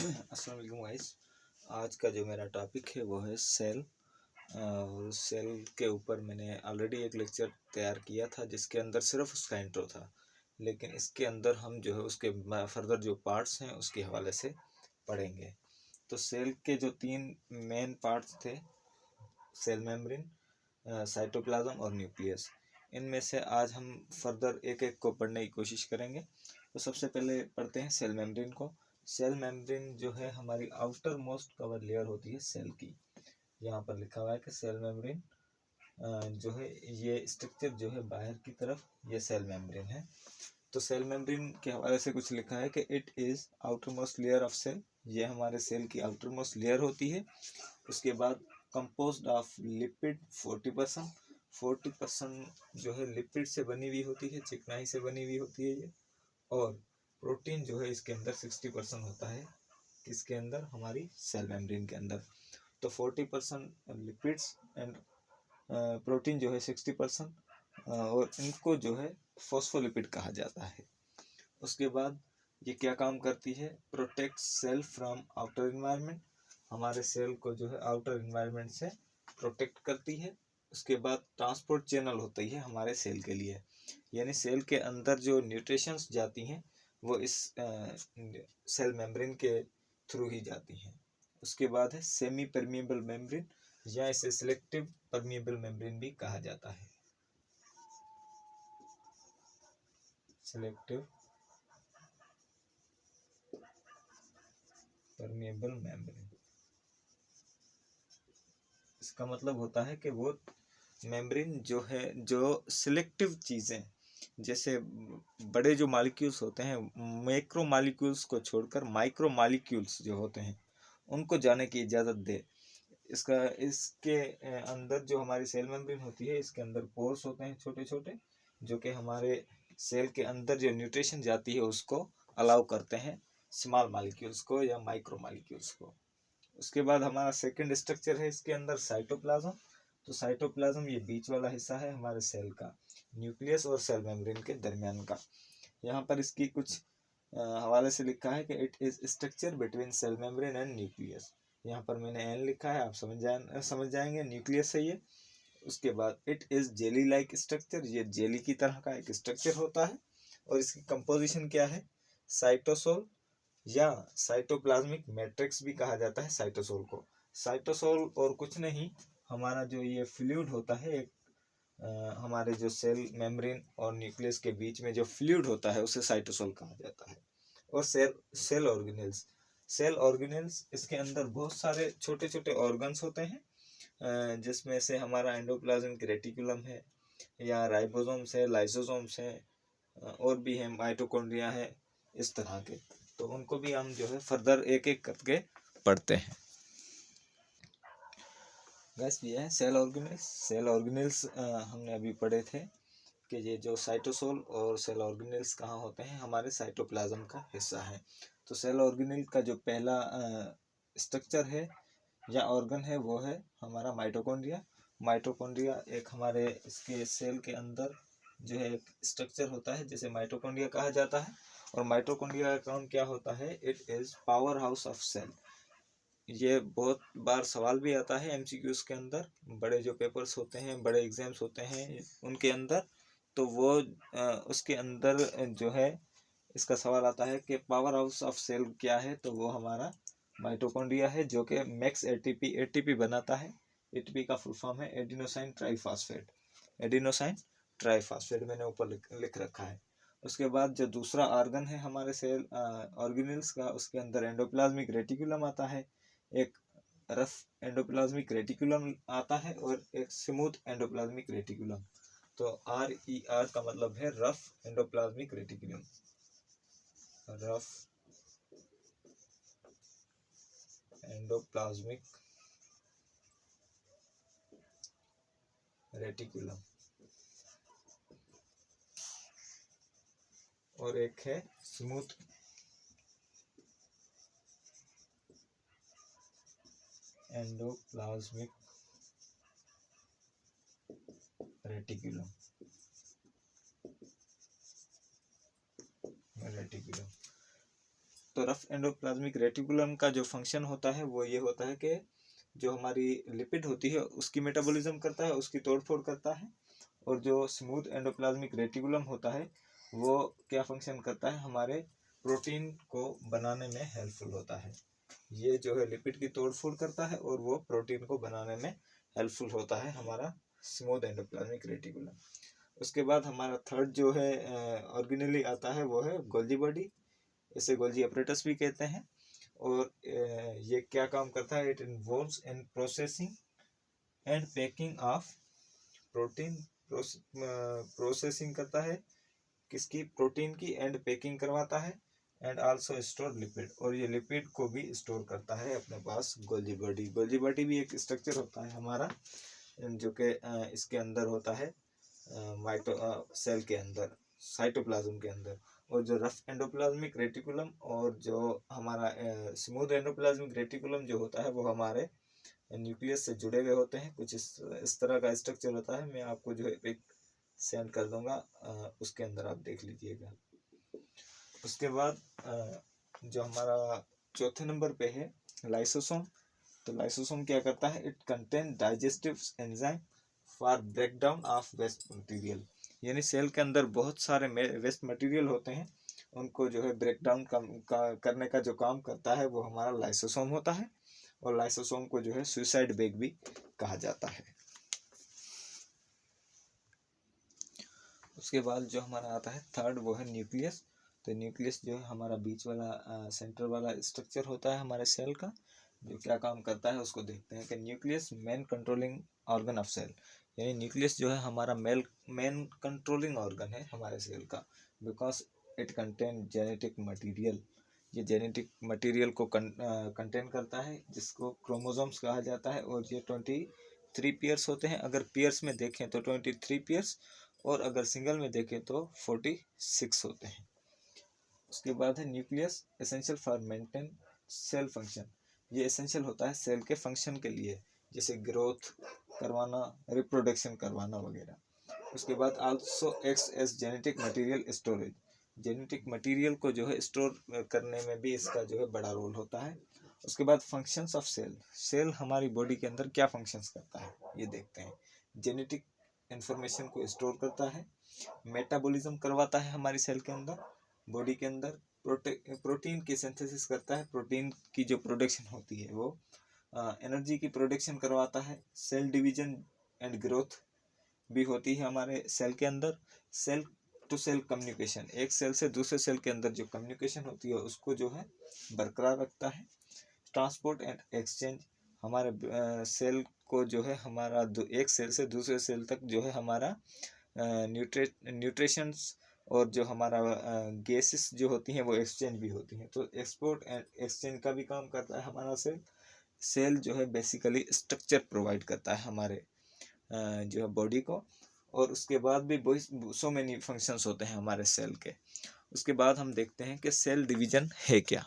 अस्सलाम वालेकुम गाइस। आज का जो मेरा टॉपिक है वो है सेल। और सेल के ऊपर मैंने ऑलरेडी एक लेक्चर तैयार किया था जिसके अंदर सिर्फ उसका इंट्रो था, लेकिन इसके अंदर हम जो है उसके फर्दर जो पार्ट्स हैं उसके हवाले से पढ़ेंगे। तो सेल के जो 3 मेन पार्ट्स थे, सेल मेम्ब्रेन, साइटोप्लाज्म और न्यूक्लियस, इनमें से आज हम फर्दर एक एक को पढ़ने की कोशिश करेंगे। तो सबसे पहले पढ़ते हैं सेल मेम्ब्रेन को। सेल मेम्ब्रेन जो है हमारी आउटर मोस्ट कवर लेयर होती है सेल की। यहाँ पर लिखा हुआ है कि सेल मेम्ब्रेन जो है ये स्ट्रक्चर जो है बाहर की तरफ, ये सेल मेम्ब्रेन है। तो सेल मेम्ब्रेन के हवाले से कुछ लिखा है कि it is outer most layer of cell, ये हमारे सेल की आउटर मोस्ट लेयर होती है। उसके बाद कंपोज्ड ऑफ लिपिड 40% जो है लिपिड से बनी हुई होती है, चिकनाई से बनी हुई होती है ये। और प्रोटीन जो है इसके अंदर 60% होता है, किसके अंदर, हमारी सेल मेम्ब्रेन के अंदर। तो 40% लिपिड्स एंड प्रोटीन जो है 60%, और इनको जो है फॉस्फोलिपिड कहा जाता है। उसके बाद ये क्या काम करती है, protect cell from outer environment, हमारे सेल को जो है आउटर इन्वायरमेंट से प्रोटेक्ट करती है। उसके बाद ट्रांसपोर्ट चैनल होती है हमारे सेल के लिए, यानी सेल के अंदर जो न्यूट्रिशंस जाती हैं वो इस सेल मेम्ब्रेन के थ्रू ही जाती हैं। उसके बाद है सेमी परमिएबल मेम्ब्रेन, या इसे सिलेक्टिव परमिएबल मेम्ब्रेन भी कहा जाता है। सिलेक्टिव परमिएबल मेम्ब्रेन, इसका मतलब होता है कि वो मेम्ब्रेन जो है, जो सिलेक्टिव चीज़ें, जैसे बड़े जो मॉलिक्यूल्स होते हैं, मैक्रो मॉलिक्यूल्स को छोड़कर माइक्रो मॉलिक्यूल्स जो होते हैं उनको जाने की इजाज़त दे। इसके अंदर जो हमारी सेल मेम्ब्रेन होती है, इसके अंदर पोर्स होते हैं छोटे छोटे, जो कि हमारे सेल के अंदर जो न्यूट्रिशन जाती है उसको अलाउ करते हैं, स्मॉल मॉलिक्यूल्स को या माइक्रो मॉलिक्यूल्स को। उसके बाद हमारा सेकंड स्ट्रक्चर है इसके अंदर साइटोप्लाज्म। तो साइटोप्लाज्म ये बीच वाला हिस्सा है हमारे सेल का, न्यूक्लियस और सेल मेम्ब्रेन के दरमियान का। यहाँ पर इसकी कुछ हवाले से लिखा है कि it is structure between cell membrane and nucleus. यहाँ पर मैंने एन लिखा है, आप समझ जाएंगे न्यूक्लियस है ये। उसके बाद it is jelly like structure, ये जेली की तरह का एक स्ट्रक्चर होता है। और इसकी कंपोजिशन क्या है, साइटोसोल या साइटोप्लाज्मिक मैट्रिक्स भी कहा जाता है साइटोसोल को। साइटोसोल और कुछ नहीं, हमारा जो ये फ्लूइड होता है एक, हमारे जो सेल मेम्ब्रेन और न्यूक्लियस के बीच में जो फ्लूइड होता है उसे साइटोसोल कहा जाता है। और सेल ऑर्गेनेल्स, सेल ऑर्गेनेल्स इसके अंदर बहुत सारे छोटे छोटे ऑर्गन्स होते हैं, जिसमें से हमारा एंडोप्लाज्मिक रेटिकुलम है, या राइबोसोम्स है, लाइसोसोम्स है, और भी हैं, माइटोकॉन्ड्रिया है, इस तरह के। तो उनको भी हम जो है फर्दर एक एक करके पढ़ते हैं। गैस ये है सेल ऑर्गेनेल्स। सेल ऑर्गेनेल्स हमने अभी पढ़े थे कि ये जो साइटोसोल और सेल ऑर्गेनेल्स कहाँ होते हैं, हमारे साइटोप्लाज्म का हिस्सा है। तो सेल ऑर्गेनेल का जो पहला स्ट्रक्चर है या ऑर्गन है वो है हमारा माइटोकॉन्ड्रिया। माइटोकॉन्ड्रिया एक हमारे इसके सेल के अंदर जो है एक स्ट्रक्चर होता है जिसे माइटोकॉन्ड्रिया कहा जाता है। और माइटोकॉन्ड्रिया का काम क्या होता है, it is power house of cell. ये बहुत बार सवाल भी आता है एमसीक्यूज के अंदर, बड़े जो पेपर्स होते हैं, बड़े एग्जाम्स होते हैं उनके अंदर, तो वो उसके अंदर जो है इसका सवाल आता है कि पावर हाउस ऑफ सेल क्या है, तो वो हमारा माइटोकॉन्ड्रिया है, जो कि मैक्स एटीपी बनाता है। एटीपी का फुल फॉर्म है एडिनोसाइन ट्राइफॉस्फेट। एडिनोसाइन ट्राइफॉस्फेट मैंने ऊपर लिख रखा है। उसके बाद जो दूसरा ऑर्गन है हमारे सेल ऑर्गेनेल्स का, उसके अंदर एंडोप्लाज्मिक रेटिकुलम आता है, एक रफ एंडोप्लाज्मिक रेटिकुलम आता है और एक स्मूथ एंडोप्लाज्मिक रेटिकुलम। तो RER का मतलब है rough endoplasmic reticulum, rough endoplasmic reticulum, और एक है स्मूथ एंडोप्लाज्मिक रेटिकुलम। तो रफ एंडोप्लाज्मिक रेटिकुलम का जो फंक्शन होता है वो ये होता है कि जो हमारी लिपिड होती है उसकी मेटाबॉलिज्म करता है, उसकी तोड़फोड़ करता है। और जो स्मूथ एंडोप्लाज्मिक रेटिकुलम होता है वो क्या फंक्शन करता है, हमारे प्रोटीन को बनाने में हेल्पफुल होता है। ये जो है लिपिड की तोड़फोड़ करता है और वो प्रोटीन को बनाने में हेल्पफुल होता है हमारा स्मूथ एंडोप्लाज्मिक रेटिकुलम। उसके बाद हमारा थर्ड जो है ऑर्गेनेली आता है वो है गोल्जी बॉडी, इसे गोल्जी अपरेटस भी कहते हैं। और ये क्या काम करता है, it involves in processing and packing of protein, processing करता है किसकी, प्रोटीन की, एंड पैकिंग करवाता है, एंड आल्सो स्टोर लिपिड, और ये लिपिड को भी स्टोर करता है अपने पास गोल्जी बॉडी। गोल्जी बॉडी भी एक स्ट्रक्चर होता है हमारा जो कि इसके अंदर होता है सेल के अंदर, साइटोप्लाज्म के अंदर। और जो रफ एंडोप्लाज्मिक रेटिकुलम और जो हमारा स्मूथ एंडोप्लाज्मिक रेटिकुलम जो होता है वो हमारे न्यूक्लियस से जुड़े हुए होते हैं। कुछ इस तरह का स्ट्रक्चर होता है, मैं आपको जो है एक सेंड कर दूंगा, उसके अंदर आप देख लीजिएगा। उसके बाद जो हमारा चौथे नंबर पे है लाइसोसोम। तो लाइसोसोम क्या करता है, it contain digestive enzyme for breakdown of waste material, यानी सेल के अंदर बहुत सारे वेस्ट मटेरियल होते हैं, उनको जो है ब्रेकडाउन करने का जो काम करता है वो हमारा लाइसोसोम होता है। और लाइसोसोम को जो है सुसाइड बैग भी कहा जाता है। उसके बाद जो हमारा आता है थर्ड वो है न्यूक्लियस। तो न्यूक्लियस जो है हमारा बीच वाला सेंटर वाला स्ट्रक्चर होता है हमारे सेल का, जो क्या काम करता है उसको देखते हैं कि nucleus main controlling organ of cell, यानी न्यूक्लियस जो है हमारा मेन कंट्रोलिंग ऑर्गन है हमारे सेल का, because it contain genetic material. ये जेनेटिक मटेरियल को कंटेन करता है जिसको क्रोमोसोम्स कहा जाता है। और ये 23 पेयर्स होते हैं, अगर पेयर्स में देखें तो 23 पेयर्स, और अगर सिंगल में देखें तो 46 होते हैं। उसके बाद है nucleus essential for maintain cell function. ये एसेंशियल होता है सेल के फंक्शन के लिए, जैसे ग्रोथ करवाना, रिप्रोडक्शन करवाना वगैरह। उसके बाद also acts as genetic material storage, genetic material को जो है स्टोर करने में भी इसका जो है बड़ा रोल होता है। उसके बाद फंक्शंस ऑफ सेल, सेल हमारी बॉडी के अंदर क्या फंक्शंस करता है ये देखते हैं। जेनेटिक इंफॉर्मेशन को स्टोर करता है, मेटाबॉलिज्म करवाता है हमारी सेल के अंदर, बॉडी के अंदर प्रोटीन की सिंथेसिस करता है, प्रोटीन की जो प्रोडक्शन होती है वो एनर्जी की प्रोडक्शन करवाता है, सेल डिवीजन एंड ग्रोथ भी होती है हमारे सेल के अंदर। सेल टू सेल कम्युनिकेशन, एक सेल से दूसरे सेल के अंदर जो कम्युनिकेशन होती है उसको जो है बरकरार रखता है। ट्रांसपोर्ट एंड एक्सचेंज, हमारे सेल को जो है हमारा एक सेल से दूसरे सेल तक जो है हमारा न्यूट्रिशंस और जो हमारा गैसेस जो होती हैं वो एक्सचेंज भी होती हैं। तो एक्सपोर्ट एंड एक्सचेंज का भी काम करता है हमारा सेल। सेल जो है बेसिकली स्ट्रक्चर प्रोवाइड करता है हमारे जो है बॉडी को। और उसके बाद भी सो मेनी फंक्शंस होते हैं हमारे सेल के। उसके बाद हम देखते हैं कि सेल डिवीजन है क्या।